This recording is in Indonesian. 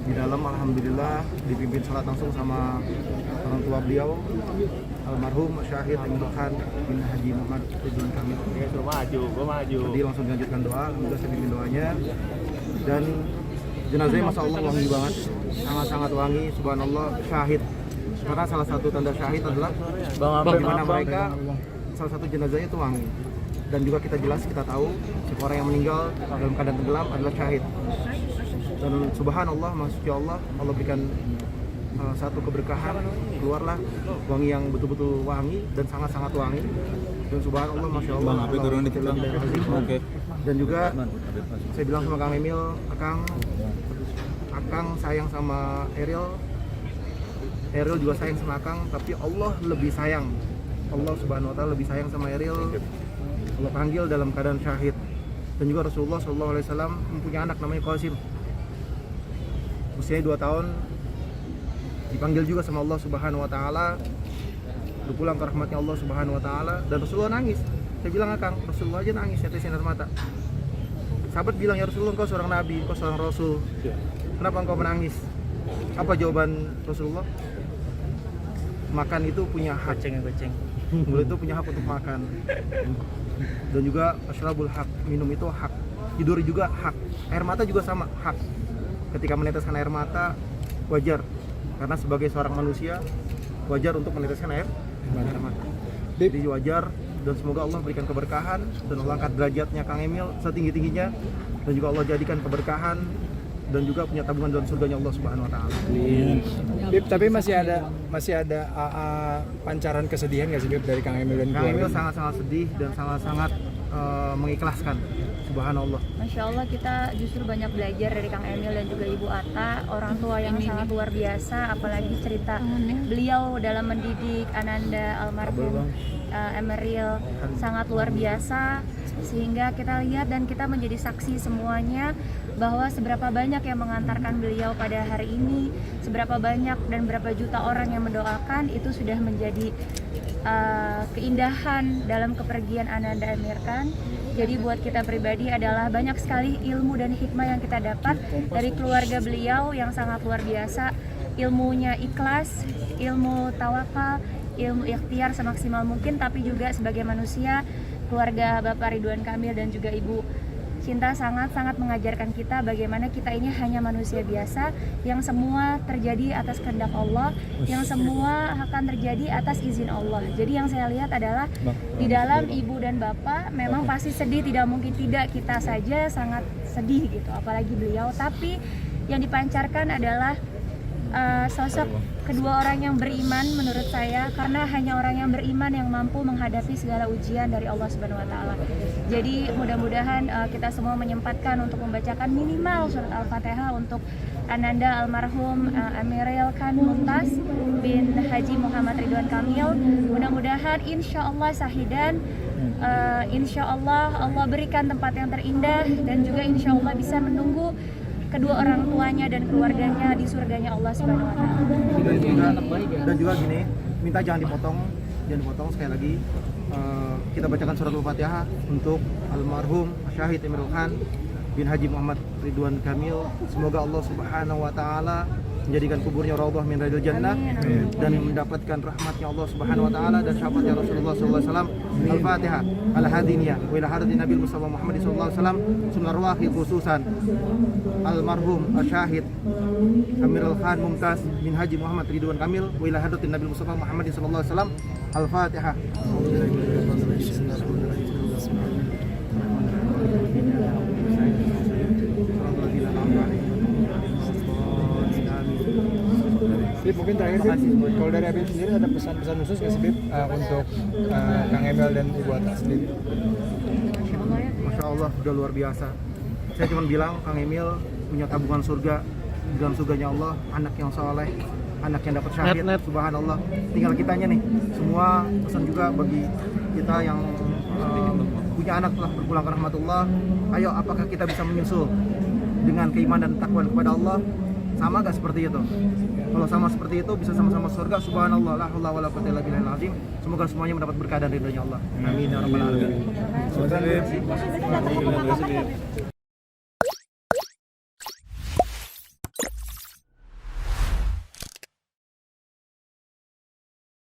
Di dalam alhamdulillah dipimpin salat langsung sama orang tua beliau almarhum Syahid Emirul Khan bin Haji Muhammad Ridwan Kamil. Tadi langsung dilanjutkan doa, alhamdulillah saya pimpin doanya. Dan jenazahnya masya Allah wangi banget, sangat-sangat wangi, subhanallah. Syahid, karena salah satu tanda syahid adalah di mana mereka salah satu jenazahnya itu wangi. Dan juga kita tahu si orang yang meninggal dalam keadaan tenggelam adalah syahid. Dan subhanallah, masya Allah, Allah berikan satu keberkahan, keluarlah wangi yang betul-betul wangi dan sangat-sangat wangi. Dan subhanallah, masya Allah, dan juga saya bilang sama Kang Emil, Akang sayang sama Eril juga sayang sama Akang, tapi Allah lebih sayang, Allah subhanahu wa ta'ala lebih sayang sama Eril. Allah panggil dalam keadaan syahid. Dan juga Rasulullah SAW mempunyai anak namanya Qasim, usianya 2 tahun, dipanggil juga sama Allah Subhanahu wa taala, berpulang ke rahmatnya Allah Subhanahu wa taala. Dan Rasulullah nangis. Saya bilang, Akang, Rasulullah aja nangis, netesin air mata. Sahabat bilang, ya Rasulullah, engkau seorang nabi, engkau seorang rasul, kenapa engkau menangis? Apa jawaban Rasulullah? Makan itu punya hak, mulut itu punya hak untuk makan. Dan juga asyrabul hak, minum itu hak. Tidur juga hak, air mata juga sama, hak. Ketika meneteskan air mata wajar, karena sebagai seorang manusia wajar untuk meneteskan air mata. Jadi wajar, dan semoga Allah berikan keberkahan dan Allah angkat derajatnya Kang Emil setinggi-tingginya, dan juga Allah jadikan keberkahan dan juga punya tabungan dalam surganya Allah Subhanahu wa taala. Bib, tapi masih ada pancaran kesedihan nggak sih, Bib, dari Kang Emil dan Kang Emil keluarga? sangat-sangat sedih dan sangat-sangat mengikhlaskan. Subhanallah. Masya Allah, kita justru banyak belajar dari Kang Emil dan juga Ibu Atta, orang tua yang sangat luar biasa, apalagi cerita beliau dalam mendidik Ananda almarhum Emeril sangat luar biasa, sehingga kita lihat dan kita menjadi saksi semuanya bahwa seberapa banyak yang mengantarkan beliau pada hari ini, seberapa banyak dan berapa juta orang yang mendoakan, itu sudah menjadi keindahan dalam kepergian Ananda Emir Khan. Jadi buat kita pribadi adalah banyak sekali ilmu dan hikmah yang kita dapat dari keluarga beliau yang sangat luar biasa. Ilmunya ikhlas, ilmu tawakal, ilmu ikhtiar semaksimal mungkin, tapi juga sebagai manusia, keluarga Bapak Ridwan Kamil dan juga Ibu Cinta sangat-sangat mengajarkan kita bagaimana kita ini hanya manusia biasa, yang semua terjadi atas kehendak Allah, yang semua akan terjadi atas izin Allah. Jadi yang saya lihat adalah di dalam ibu dan bapak memang pasti sedih, tidak mungkin tidak, kita saja sangat sedih gitu, apalagi beliau. Tapi yang dipancarkan adalah sosok kedua orang yang beriman menurut saya, karena hanya orang yang beriman yang mampu menghadapi segala ujian dari Allah Subhanahu wa taala. Jadi mudah-mudahan kita semua menyempatkan untuk membacakan minimal surat Al-Fatihah untuk Ananda almarhum Emeril Khan Mumtaz bin Haji Muhammad Ridwan Kamil. Mudah-mudahan insya Allah syahidan, insya Allah Allah berikan tempat yang terindah, dan juga insya Allah bisa menunggu kedua orang tuanya dan keluarganya di surganya Allah Subhanahu wa taala. Dan juga gini, minta jangan dipotong sekali lagi. Kita bacakan surat Al-Fatihah untuk almarhum Syahid Emirul Khan bin Haji Muhammad Ridwan Kamil. Semoga Allah Subhanahu wa taala menjadikan kuburnya raudhah min riyadil jannah dan mendapatkan rahmatnya Allah Subhanahu wa taala dan syafaatnya Rasulullah sallallahu alaihi wasallam. Al-Fatihah ala hadiniyah wa ila hadatin Nabi Mustafa Muhammad sallallahu alaihi wasallam, sunnah ruwahi khususan almarhum Syahid Emirul Khan Mumtaz bin Haji Muhammad Ridwan Kamil wa ila hadatin Nabi Mustafa Muhammad sallallahu alaihi wasallam. Al-Fatihah. Bib, mungkin terakhir, Bib, kalau dari Habib sendiri ada pesan-pesan khusus nggak sih, Bib, untuk Kang Emil dan Ibu Atta sendiri? Masya Allah, udah luar biasa. Saya cuma bilang Kang Emil punya tabungan surga, di dalam surganya Allah, anak yang soleh, anak yang dapat syahid. Subhanallah. Tinggal kitanya nih. Semua pesan juga bagi kita yang punya anak telah berpulang ke rahmatullah. Ayo, apakah kita bisa menyusul dengan keimanan dan takwa kepada Allah? Sama gak seperti itu? Kalau sama seperti itu bisa sama-sama surga. Subhanallah, la haula wala quwwata illa billahil azim. Semoga semuanya mendapat berkah dan ridhonya Allah. Amin ya rabbal alamin. Terima kasih.